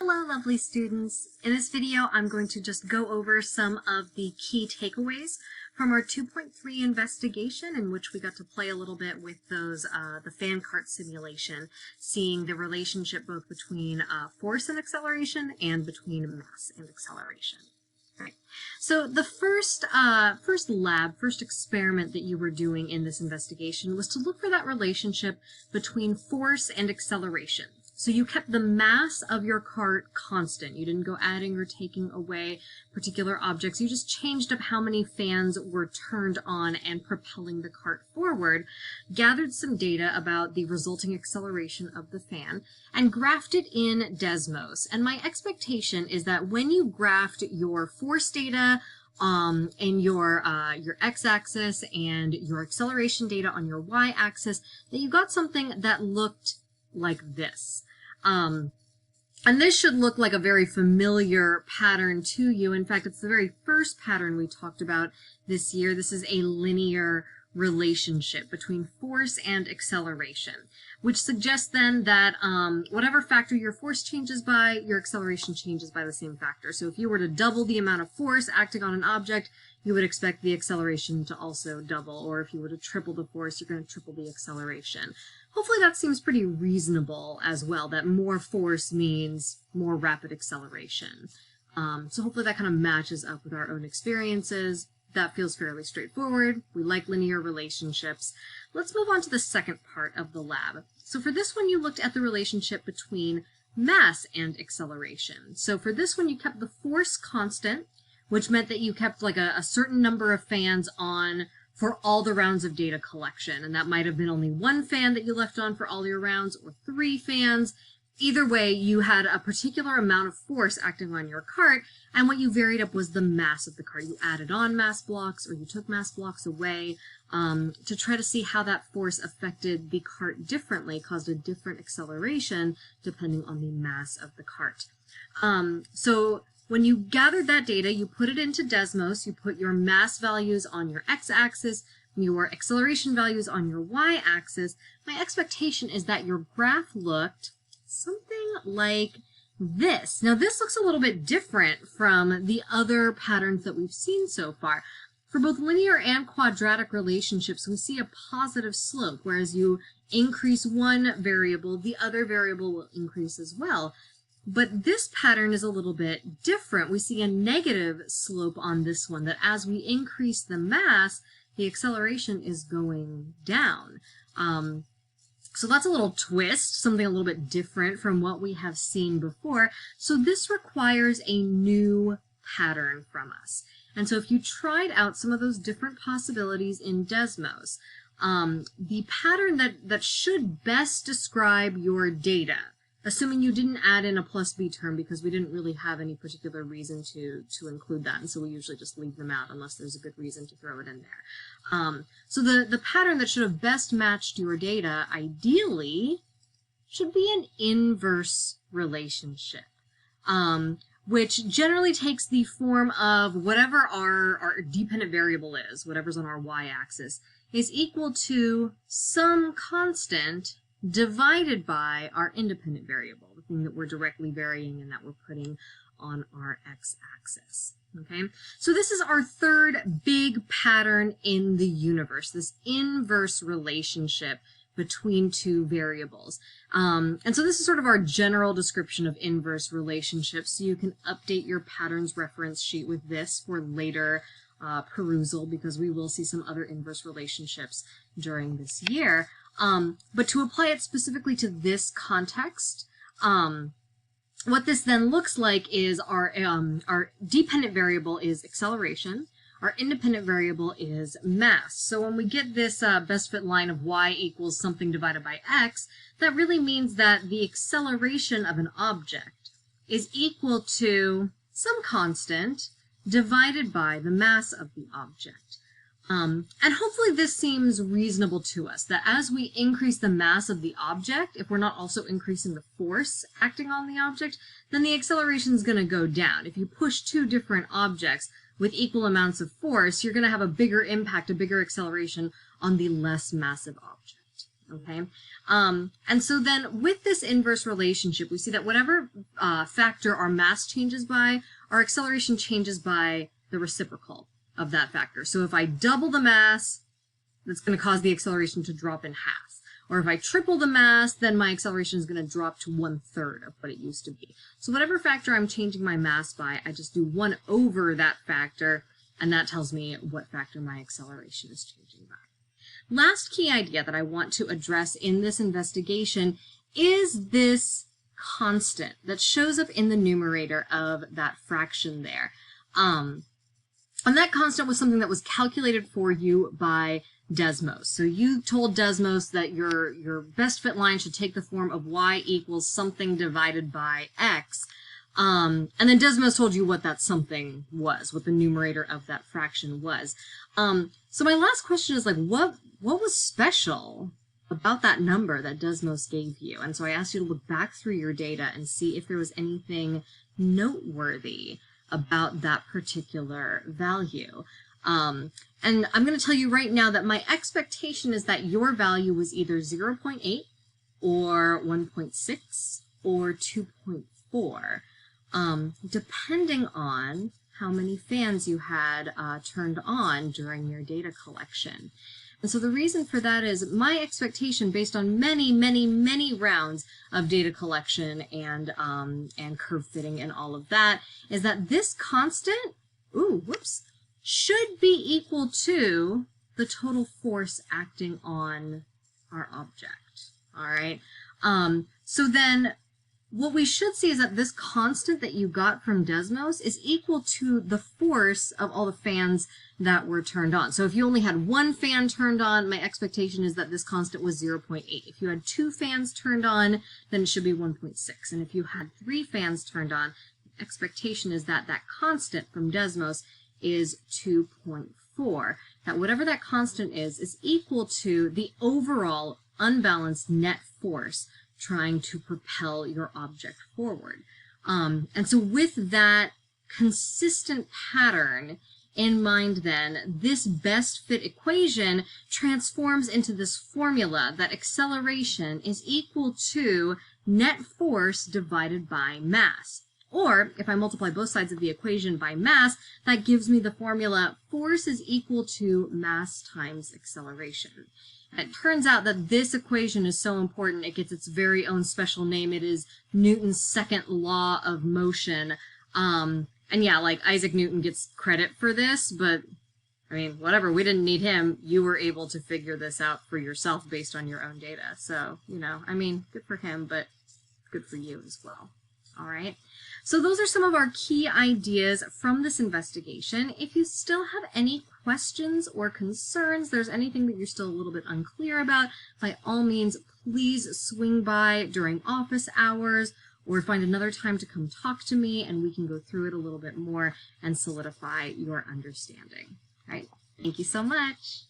Hello, lovely students. In this video, I'm going to just go over some of the key takeaways from our 2.3 investigation, in which we got to play a little bit with those the fan cart simulation, seeing the relationship both between force and acceleration and between mass and acceleration. Right. So the first experiment that you were doing in this investigation was to look for that relationship between force and acceleration. So you kept the mass of your cart constant. You didn't go adding or taking away particular objects. You just changed up how many fans were turned on and propelling the cart forward, gathered some data about the resulting acceleration of the fan, and graphed it in Desmos. And my expectation is that when you graphed your force data and your x-axis and your acceleration data on your y-axis, that you got something that looked like this. And this should look like a very familiar pattern to you. In fact, it's the very first pattern we talked about this year. This is a linear relationship between force and acceleration, which suggests then that whatever factor your force changes by, your acceleration changes by the same factor. So if you were to double the amount of force acting on an object, you would expect the acceleration to also double. Or if you were to triple the force, you're going to triple the acceleration. Hopefully that seems pretty reasonable as well, that more force means more rapid acceleration. So hopefully that kind of matches up with our own experiences. That feels fairly straightforward. We like linear relationships. Let's move on to the second part of the lab. So for this one, you looked at the relationship between mass and acceleration. So for this one, you kept the force constant, which meant that you kept like a certain number of fans on for all the rounds of data collection. And that might have been only one fan that you left on for all your rounds, or 3 fans. Either way, you had a particular amount of force acting on your cart, and what you varied up was the mass of the cart. You added on mass blocks, or you took mass blocks away to try to see how that force affected the cart differently, caused a different acceleration depending on the mass of the cart. So when you gathered that data, you put it into Desmos, you put your mass values on your x-axis, your acceleration values on your y-axis. My expectation is that your graph looked something like this. Now this looks a little bit different from the other patterns that we've seen so far. For both linear and quadratic relationships, we see a positive slope, whereas you increase one variable, the other variable will increase as well. But this pattern is a little bit different. We see a negative slope on this one, that as we increase the mass, the acceleration is going down. So that's a little twist, something a little bit different from what we have seen before. So this requires a new pattern from us. And so if you tried out some of those different possibilities in Desmos, the pattern that should best describe your data, assuming you didn't add in a plus b term, because we didn't really have any particular reason to include that, and so we usually just leave them out unless there's a good reason to throw it in there. So the pattern that should have best matched your data, ideally, should be an inverse relationship, which generally takes the form of whatever our dependent variable is, whatever's on our y-axis, is equal to some constant divided by our independent variable, the thing that we're directly varying and that we're putting on our x-axis. Okay, so this is our third big pattern in the universe, this inverse relationship between two variables. And so this is sort of our general description of inverse relationships. So you can update your patterns reference sheet with this for later perusal, because we will see some other inverse relationships during this year. But to apply it specifically to this context, what this then looks like is our dependent variable is acceleration, our independent variable is mass. So when we get this best fit line of y equals something divided by x, that really means that the acceleration of an object is equal to some constant divided by the mass of the object. And hopefully this seems reasonable to us, that as we increase the mass of the object, if we're not also increasing the force acting on the object, then the acceleration is going to go down. If you push two different objects with equal amounts of force, you're going to have a bigger impact, a bigger acceleration on the less massive object. Okay. And so then with this inverse relationship, we see that whatever factor our mass changes by, our acceleration changes by the reciprocal of that factor. So if I double the mass, that's going to cause the acceleration to drop in half. Or if I triple the mass, then my acceleration is going to drop to 1/3 of what it used to be. So whatever factor I'm changing my mass by, I just do 1 over that factor, and that tells me what factor my acceleration is changing by. Last key idea that I want to address in this investigation is this constant that shows up in the numerator of that fraction there. And that constant was something that was calculated for you by Desmos. So you told Desmos that your best fit line should take the form of y equals something divided by x. And then Desmos told you what that something was, what the numerator of that fraction was. So my last question is, like, what was special about that number that Desmos gave you? And so I asked you to look back through your data and see if there was anything noteworthy about that particular value. And I'm going to tell you right now that my expectation is that your value was either 0.8 or 1.6 or 2.4, depending on how many fans you had turned on during your data collection. And so the reason for that is my expectation, based on many rounds of data collection and curve fitting and all of that, is that this constant, should be equal to the total force acting on our object. All right. So then what we should see is that this constant that you got from Desmos is equal to the force of all the fans that were turned on. So if you only had 1 fan turned on, my expectation is that this constant was 0.8. If you had 2 fans turned on, then it should be 1.6. And if you had 3 fans turned on, the expectation is that that constant from Desmos is 2.4. That whatever that constant is equal to the overall unbalanced net force trying to propel your object forward. And so with that consistent pattern in mind, then, this best fit equation transforms into this formula that acceleration is equal to net force divided by mass. Or, if I multiply both sides of the equation by mass, that gives me the formula force is equal to mass times acceleration. It turns out that this equation is so important, it gets its very own special name. It is Newton's second law of motion. And yeah, like Isaac Newton gets credit for this, but I mean, whatever, we didn't need him. You were able to figure this out for yourself based on your own data. So, you know, I mean, good for him, but good for you as well. All right. So those are some of our key ideas from this investigation. If you still have any questions or concerns, there's anything that you're still a little bit unclear about, by all means, please swing by during office hours or find another time to come talk to me and we can go through it a little bit more and solidify your understanding. All right. Thank you so much.